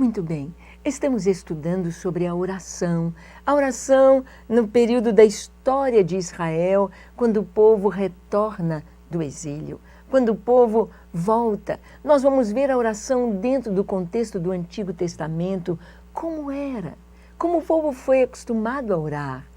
Muito bem, estamos estudando sobre a oração. A oração no período da história de Israel, quando o povo retorna do exílio, quando o povo volta. Nós vamos ver a oração dentro do contexto do Antigo Testamento, como era, como o povo foi acostumado a orar.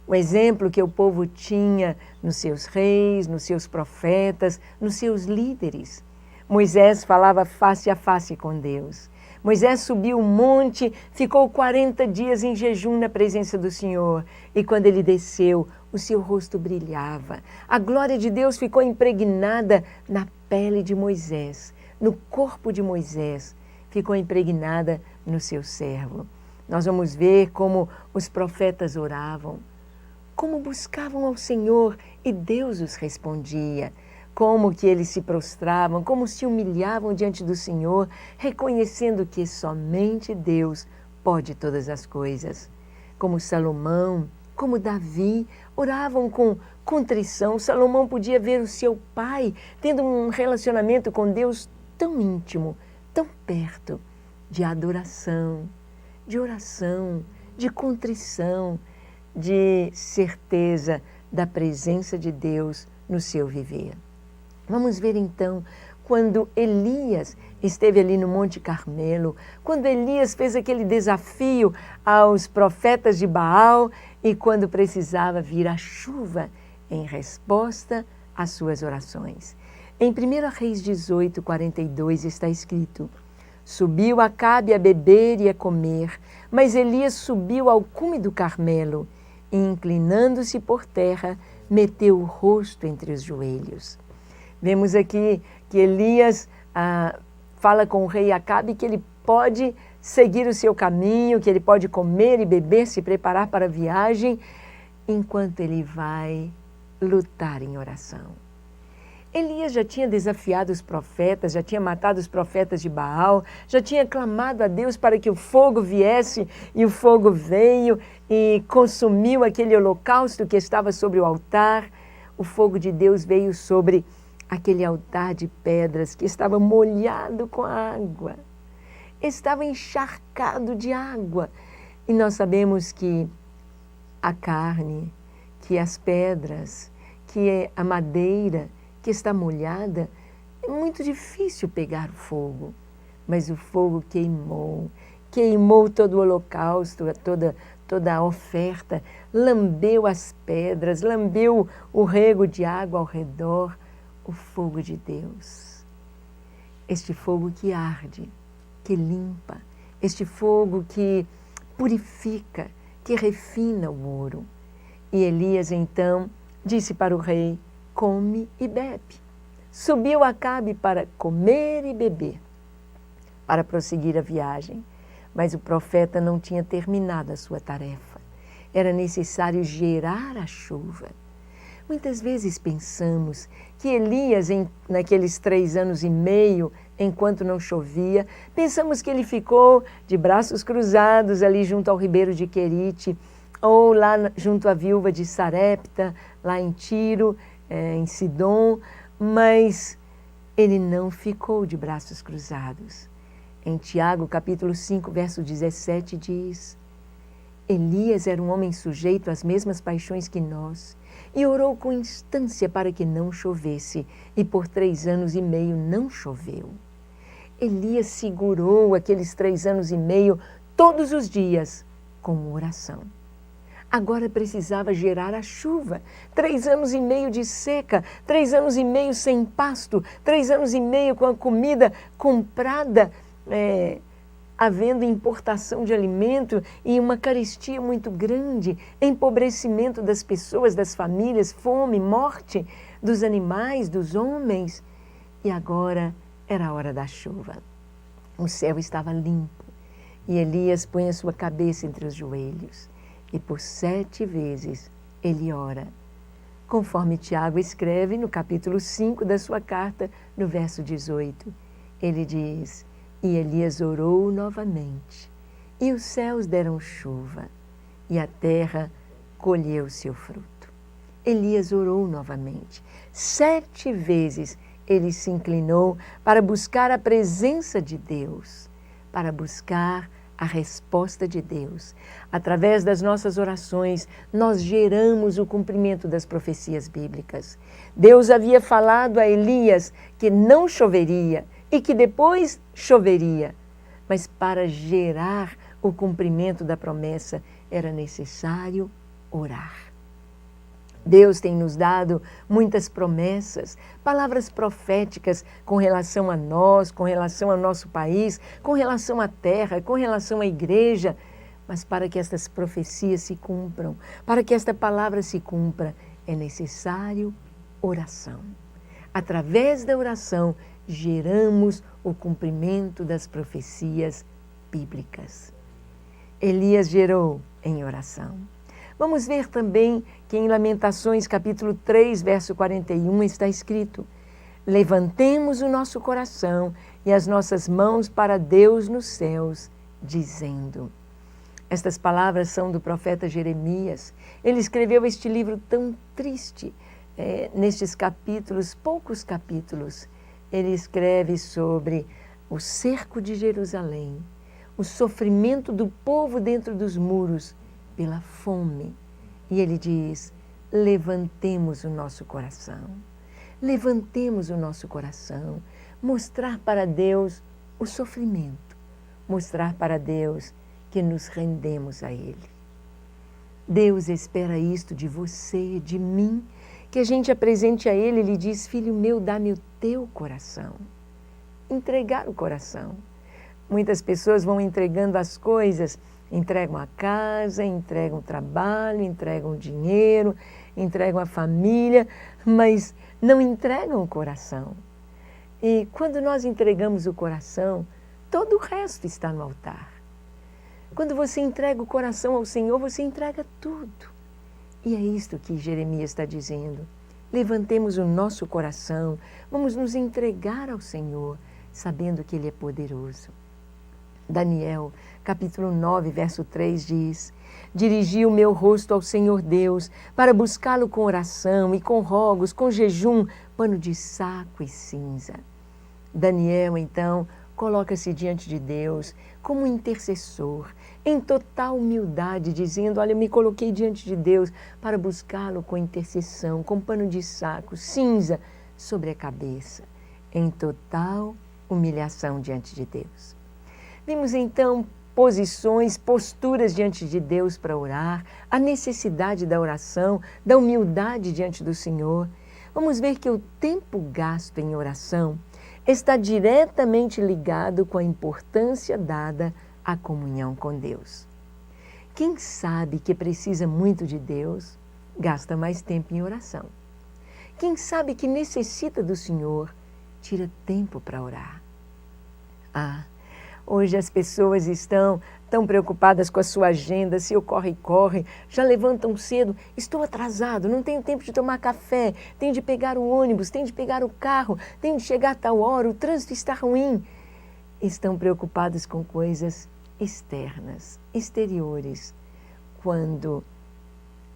O exemplo que o povo tinha nos seus reis, nos seus profetas, nos seus líderes. Moisés falava face a face com Deus. Moisés subiu o monte, ficou 40 dias em jejum na presença do Senhor. E quando ele desceu, o seu rosto brilhava. A glória de Deus ficou impregnada na pele de Moisés, no corpo de Moisés. Ficou impregnada no seu servo. Nós vamos ver como os profetas oravam, como buscavam ao Senhor e Deus os respondia. Como que eles se prostravam, como se humilhavam diante do Senhor, reconhecendo que somente Deus pode todas as coisas. Como Salomão, como Davi, oravam com contrição. Salomão podia ver o seu pai tendo um relacionamento com Deus tão íntimo, tão perto, de adoração, de oração, de contrição, de certeza da presença de Deus no seu viver. Vamos ver então, quando Elias esteve ali no Monte Carmelo, quando Elias fez aquele desafio aos profetas de Baal e quando precisava vir a chuva em resposta às suas orações. Em 1 Reis 18, 42 está escrito: Subiu Acabe a beber e a comer, mas Elias subiu ao cume do Carmelo e, inclinando-se por terra, meteu o rosto entre os joelhos. Vemos aqui que Elias fala com o rei Acabe que ele pode seguir o seu caminho, que ele pode comer e beber, se preparar para a viagem, enquanto ele vai lutar em oração. Elias já tinha desafiado os profetas, já tinha matado os profetas de Baal, já tinha clamado a Deus para que o fogo viesse, e o fogo veio e consumiu aquele holocausto que estava sobre o altar. O fogo de Deus veio sobre aquele altar de pedras que estava molhado com água, estava encharcado de água. E nós sabemos que a carne, que as pedras, que a madeira que está molhada, é muito difícil pegar fogo. Mas o fogo queimou todo o holocausto, toda a oferta, lambeu as pedras, lambeu o rego de água ao redor. O fogo de Deus, este fogo que arde, que limpa, este fogo que purifica, que refina o ouro. E Elias então disse para o rei: come e bebe. Subiu Acabe para comer e beber, para prosseguir a viagem. Mas o profeta não tinha terminado a sua tarefa. Era necessário gerar a chuva. Muitas vezes pensamos que Elias, naqueles 3 anos e meio, enquanto não chovia, pensamos que ele ficou de braços cruzados ali junto ao ribeiro de Querite, ou lá junto à viúva de Sarepta, lá em Tiro, em Sidom, mas ele não ficou de braços cruzados. Em Tiago, capítulo 5, verso 17, diz: Elias era um homem sujeito às mesmas paixões que nós, e orou com instância para que não chovesse, e por 3 anos e meio não choveu. Elias segurou aqueles 3 anos e meio todos os dias com oração. Agora precisava gerar a chuva. 3 anos e meio de seca, 3 anos e meio sem pasto, 3 anos e meio com a comida comprada, havendo importação de alimento e uma carestia muito grande, empobrecimento das pessoas, das famílias, fome, morte dos animais, dos homens. E agora era a hora da chuva. O céu estava limpo e Elias põe a sua cabeça entre os joelhos e por 7 vezes ele ora. Conforme Tiago escreve no capítulo 5 da sua carta, no verso 18, ele diz: E Elias orou novamente, e os céus deram chuva, e a terra colheu seu fruto. Elias orou novamente. 7 vezes ele se inclinou para buscar a presença de Deus, para buscar a resposta de Deus. Através das nossas orações, nós geramos o cumprimento das profecias bíblicas. Deus havia falado a Elias que não choveria e que depois choveria. Mas para gerar o cumprimento da promessa, era necessário orar. Deus tem nos dado muitas promessas, palavras proféticas com relação a nós, com relação ao nosso país, com relação à terra, com relação à igreja. Mas para que estas profecias se cumpram, para que esta palavra se cumpra, é necessário oração. Através da oração, geramos o cumprimento das profecias bíblicas. Elias gerou em oração. Vamos ver também que em Lamentações, capítulo 3, verso 41, está escrito: levantemos o nosso coração e as nossas mãos para Deus nos céus, dizendo. Estas palavras são do profeta Jeremias. Ele escreveu este livro tão triste. Nestes capítulos, poucos capítulos, ele escreve sobre o cerco de Jerusalém, o sofrimento do povo dentro dos muros pela fome. E ele diz: levantemos o nosso coração. Levantemos o nosso coração. Mostrar para Deus o sofrimento. Mostrar para Deus que nos rendemos a Ele. Deus espera isto de você, de mim, que a gente apresente a Ele. Ele diz: filho meu, dá-me o teu coração. Entregar o coração. Muitas pessoas vão entregando as coisas, entregam a casa, entregam o trabalho, entregam o dinheiro, entregam a família, mas não entregam o coração. E quando nós entregamos o coração, todo o resto está no altar. Quando você entrega o coração ao Senhor, você entrega tudo. E é isto que Jeremias está dizendo. Levantemos o nosso coração, vamos nos entregar ao Senhor, sabendo que Ele é poderoso. Daniel, capítulo 9, verso 3 diz: dirigi o meu rosto ao Senhor Deus, para buscá-lo com oração e com rogos, com jejum, pano de saco e cinza. Daniel, então, coloca-se diante de Deus como intercessor, em total humildade, dizendo: olha, eu me coloquei diante de Deus para buscá-lo com intercessão, com pano de saco, cinza sobre a cabeça, em total humilhação diante de Deus. Vimos então posições, posturas diante de Deus para orar, a necessidade da oração, da humildade diante do Senhor. Vamos ver que o tempo gasto em oração está diretamente ligado com a importância dada à comunhão com Deus. Quem sabe que precisa muito de Deus, gasta mais tempo em oração. Quem sabe que necessita do Senhor, tira tempo para orar. Hoje as pessoas estão tão preocupadas com a sua agenda, se eu corre, já levantam cedo, estou atrasado, não tenho tempo de tomar café, tenho de pegar o ônibus, tenho de pegar o carro, tenho de chegar a tal hora, o trânsito está ruim. Estão preocupadas com coisas externas, exteriores, quando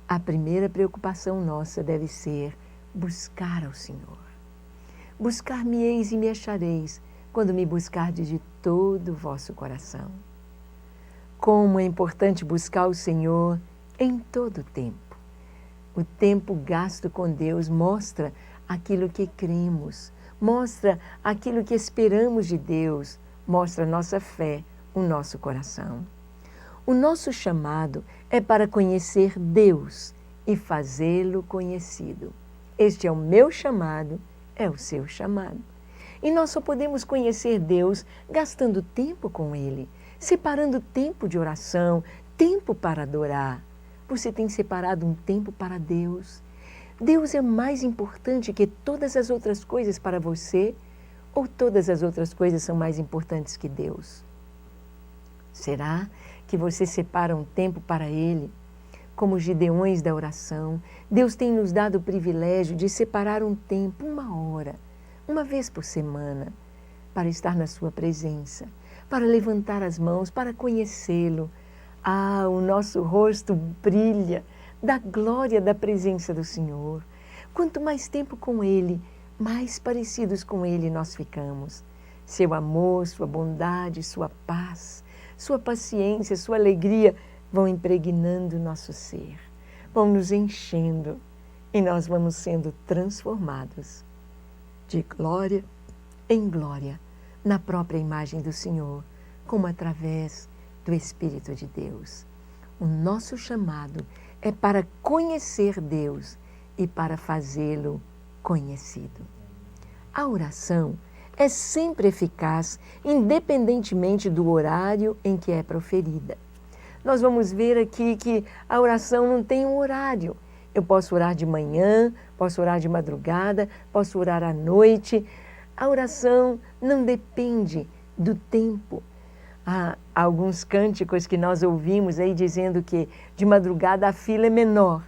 a primeira preocupação nossa deve ser buscar ao Senhor. Buscar-me-eis e me achareis, quando me buscardes de todo o vosso coração. Como é importante buscar o Senhor em todo o tempo. O tempo gasto com Deus mostra aquilo que cremos, mostra aquilo que esperamos de Deus, mostra a nossa fé, o nosso coração. O nosso chamado é para conhecer Deus e fazê-lo conhecido. Este é o meu chamado, é o seu chamado. E nós só podemos conhecer Deus gastando tempo com Ele, separando tempo de oração, tempo para adorar. Você tem separado um tempo para Deus? Deus é mais importante que todas as outras coisas para você? Ou todas as outras coisas são mais importantes que Deus? Será que você separa um tempo para Ele? Como os gideões da oração, Deus tem nos dado o privilégio de separar um tempo, uma hora, uma vez por semana, para estar na sua presença, para levantar as mãos, para conhecê-lo. O nosso rosto brilha da glória da presença do Senhor. Quanto mais tempo com Ele, mais parecidos com Ele nós ficamos. Seu amor, sua bondade, sua paz, sua paciência, sua alegria vão impregnando o nosso ser, vão nos enchendo e nós vamos sendo transformados de glória em glória na própria imagem do Senhor, como através do Espírito de Deus. O nosso chamado é para conhecer Deus e para fazê-lo conhecido. A oração é sempre eficaz, independentemente do horário em que é proferida. Nós vamos ver aqui que a oração não tem um horário. Eu posso orar de manhã, posso orar de madrugada, posso orar à noite. A oração não depende do tempo. Há alguns cânticos que nós ouvimos aí dizendo que de madrugada a fila é menor.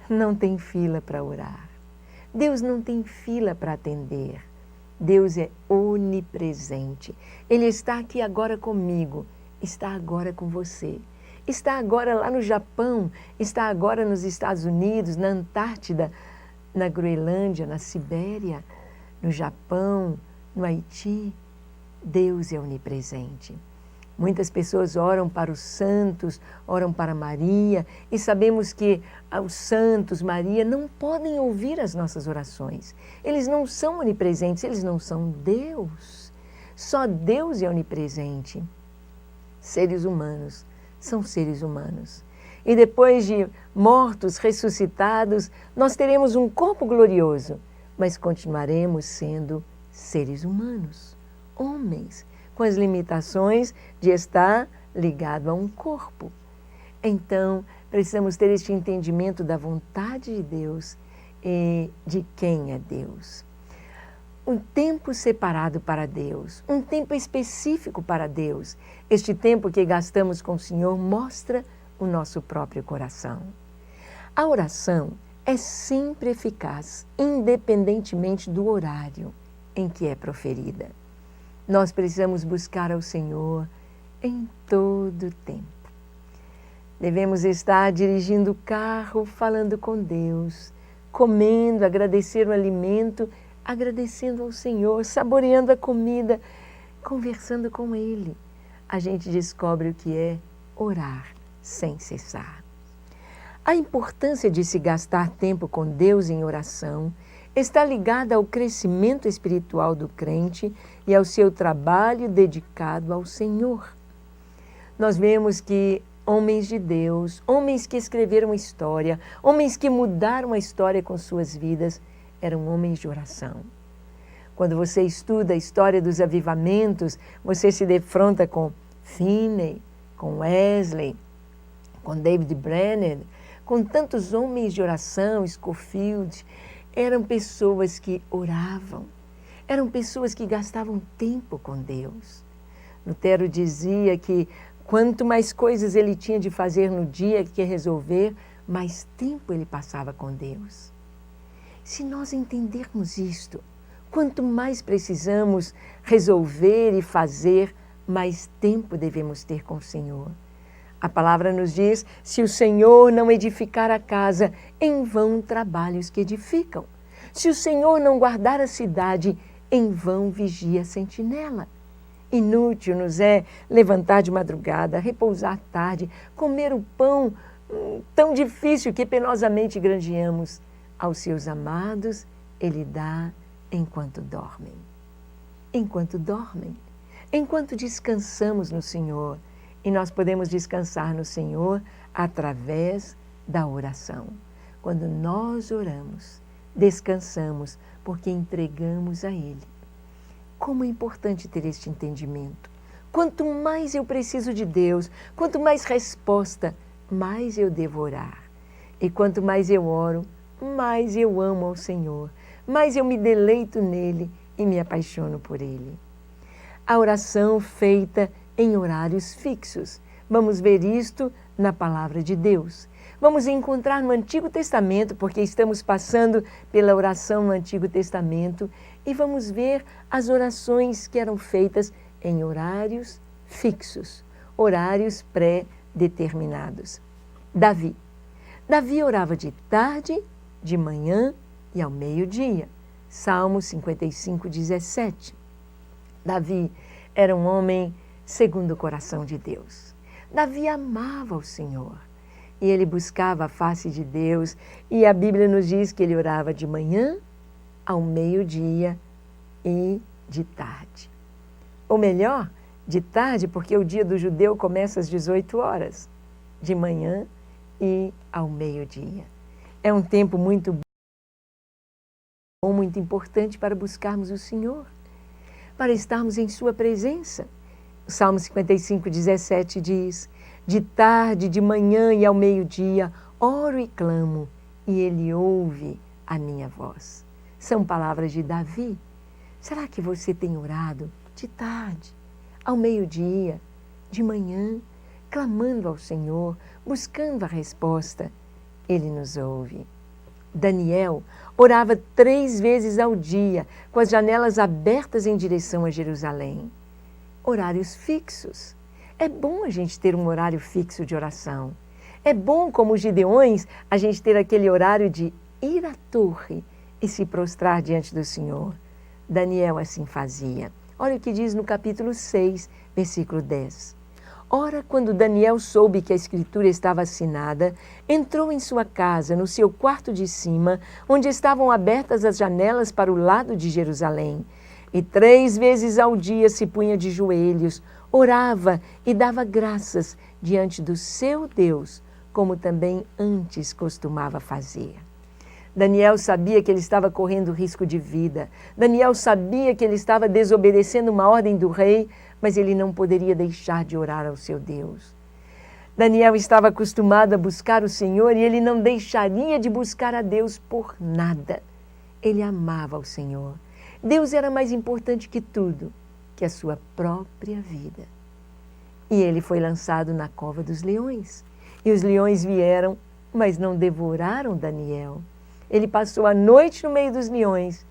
Não tem fila para orar. Deus não tem fila para atender. Deus é onipresente. Ele está aqui agora comigo, está agora com você. Está agora lá no Japão, está agora nos Estados Unidos, na Antártida, na Groenlândia, na Sibéria, no Japão, no Haiti. Deus é onipresente. Muitas pessoas oram para os santos, oram para Maria, e sabemos que os santos, Maria, não podem ouvir as nossas orações. Eles não são onipresentes, eles não são Deus. Só Deus é onipresente. Seres humanos são seres humanos. E depois de mortos, ressuscitados, nós teremos um corpo glorioso, mas continuaremos sendo seres humanos, homens, com as limitações de estar ligado a um corpo. Então, precisamos ter este entendimento da vontade de Deus e de quem é Deus. Um tempo separado para Deus, um tempo específico para Deus. Este tempo que gastamos com o Senhor mostra o nosso próprio coração. A oração é sempre eficaz, independentemente do horário em que é proferida. Nós precisamos buscar ao Senhor em todo o tempo. Devemos estar dirigindo o carro, falando com Deus, comendo, agradecer o alimento, agradecendo ao Senhor, saboreando a comida, conversando com Ele. A gente descobre o que é orar sem cessar. A importância de se gastar tempo com Deus em oração está ligada ao crescimento espiritual do crente e ao seu trabalho dedicado ao Senhor. Nós vemos que homens de Deus, homens que escreveram história, homens que mudaram a história com suas vidas, eram homens de oração. Quando você estuda a história dos avivamentos, você se defronta com Finney, com Wesley, com David Brainerd, com tantos homens de oração, Scofield. Eram pessoas que oravam, eram pessoas que gastavam tempo com Deus. Lutero dizia que quanto mais coisas ele tinha de fazer no dia que resolver, mais tempo ele passava com Deus. Se nós entendermos isto, quanto mais precisamos resolver e fazer, mais tempo devemos ter com o Senhor. A palavra nos diz, se o Senhor não edificar a casa, em vão trabalhos que edificam. Se o Senhor não guardar a cidade, em vão vigia a sentinela. Inútil nos é levantar de madrugada, repousar tarde, comer o pão tão difícil que penosamente granjeamos. Aos seus amados, Ele dá enquanto dormem. Enquanto dormem, enquanto descansamos no Senhor. E nós podemos descansar no Senhor através da oração. Quando nós oramos, descansamos porque entregamos a Ele. Como é importante ter este entendimento. Quanto mais eu preciso de Deus, quanto mais resposta, mais eu devo orar. E quanto mais eu oro, mais eu amo ao Senhor, mais eu me deleito nele e me apaixono por Ele. A oração feita em horários fixos. Vamos ver isto na Palavra de Deus. Vamos encontrar no Antigo Testamento, porque estamos passando pela oração no Antigo Testamento, e vamos ver as orações que eram feitas em horários fixos, horários pré-determinados. Davi orava de tarde, de manhã e ao meio-dia. Salmo 55, 17. Davi era um homem segundo o coração de Deus. Davi amava o Senhor e ele buscava a face de Deus, e a Bíblia nos diz que ele orava de manhã, ao meio-dia e de tarde. Ou melhor, de tarde, porque o dia do judeu começa às 18 horas, de manhã e ao meio-dia. É um tempo muito bom, muito importante para buscarmos o Senhor, para estarmos em sua presença. O Salmo 55:17 diz: de tarde, de manhã e ao meio-dia, oro e clamo, e Ele ouve a minha voz. São palavras de Davi. Será que você tem orado de tarde, ao meio-dia, de manhã, clamando ao Senhor, buscando a resposta? Ele nos ouve. Daniel orava 3 vezes ao dia, com as janelas abertas em direção a Jerusalém. Horários fixos. É bom a gente ter um horário fixo de oração. É bom, como os gideões, a gente ter aquele horário de ir à torre e se prostrar diante do Senhor. Daniel assim fazia. Olha o que diz no capítulo 6, versículo 10. Ora, quando Daniel soube que a escritura estava assinada, entrou em sua casa, no seu quarto de cima, onde estavam abertas as janelas para o lado de Jerusalém, e 3 vezes ao dia se punha de joelhos, orava e dava graças diante do seu Deus, como também antes costumava fazer. Daniel sabia que ele estava correndo risco de vida. Daniel sabia que ele estava desobedecendo uma ordem do rei, mas ele não poderia deixar de orar ao seu Deus. Daniel estava acostumado a buscar o Senhor e ele não deixaria de buscar a Deus por nada. Ele amava o Senhor. Deus era mais importante que tudo, que a sua própria vida. E ele foi lançado na cova dos leões. E os leões vieram, mas não devoraram Daniel. Ele passou a noite no meio dos leões.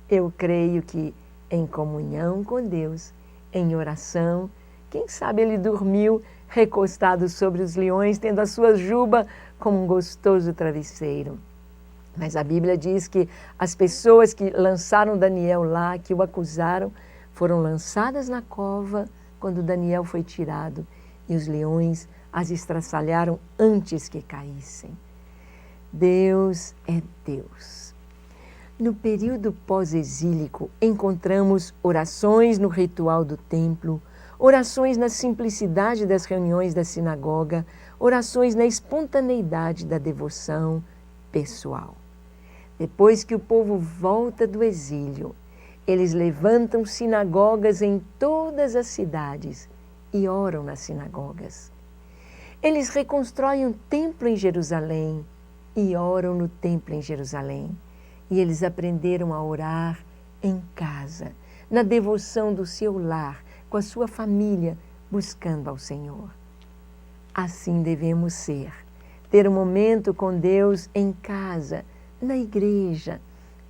Eu creio que em comunhão com Deus, em oração, quem sabe ele dormiu recostado sobre os leões, tendo a sua juba como um gostoso travesseiro. Mas a Bíblia diz que as pessoas que lançaram Daniel lá, que o acusaram, foram lançadas na cova quando Daniel foi tirado, e os leões as estraçalharam antes que caíssem. Deus é Deus. No período pós-exílico, encontramos orações no ritual do templo, orações na simplicidade das reuniões da sinagoga, orações na espontaneidade da devoção pessoal. Depois que o povo volta do exílio, eles levantam sinagogas em todas as cidades e oram nas sinagogas. Eles reconstroem um templo em Jerusalém e oram no templo em Jerusalém. E eles aprenderam a orar em casa, na devoção do seu lar, com a sua família, buscando ao Senhor. Assim devemos ser. Ter um momento com Deus em casa, na igreja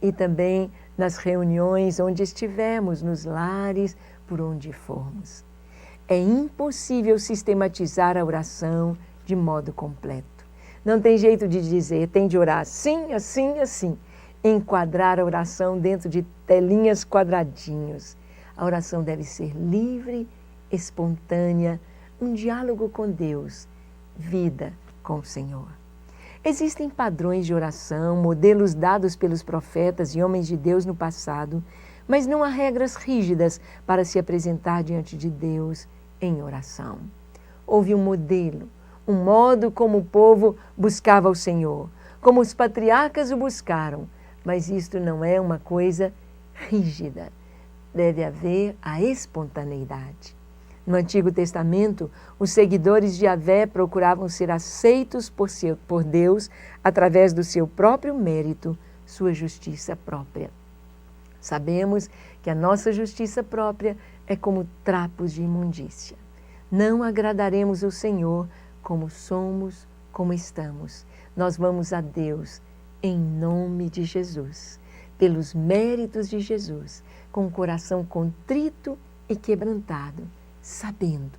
e também nas reuniões onde estivermos, nos lares, por onde formos. É impossível sistematizar a oração de modo completo. Não tem jeito de dizer, tem de orar assim, assim, assim. Enquadrar a oração dentro de telinhas quadradinhos. A oração deve ser livre, espontânea, um diálogo com Deus, vida com o Senhor. Existem padrões de oração, modelos dados pelos profetas e homens de Deus no passado, mas não há regras rígidas para se apresentar diante de Deus em oração. Houve um modelo, um modo como o povo buscava o Senhor, como os patriarcas o buscaram, mas isto não é uma coisa rígida. Deve haver a espontaneidade. No Antigo Testamento, os seguidores de Yahvé procuravam ser aceitos por Deus através do seu próprio mérito, sua justiça própria. Sabemos que a nossa justiça própria é como trapos de imundícia. Não agradaremos o Senhor como somos, como estamos. Nós vamos a Deus em nome de Jesus, pelos méritos de Jesus, com o coração contrito e quebrantado, sabendo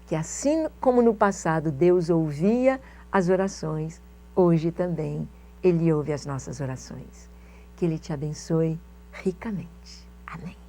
que assim como no passado Deus ouvia as orações, hoje também Ele ouve as nossas orações. Que Ele te abençoe ricamente. Amém.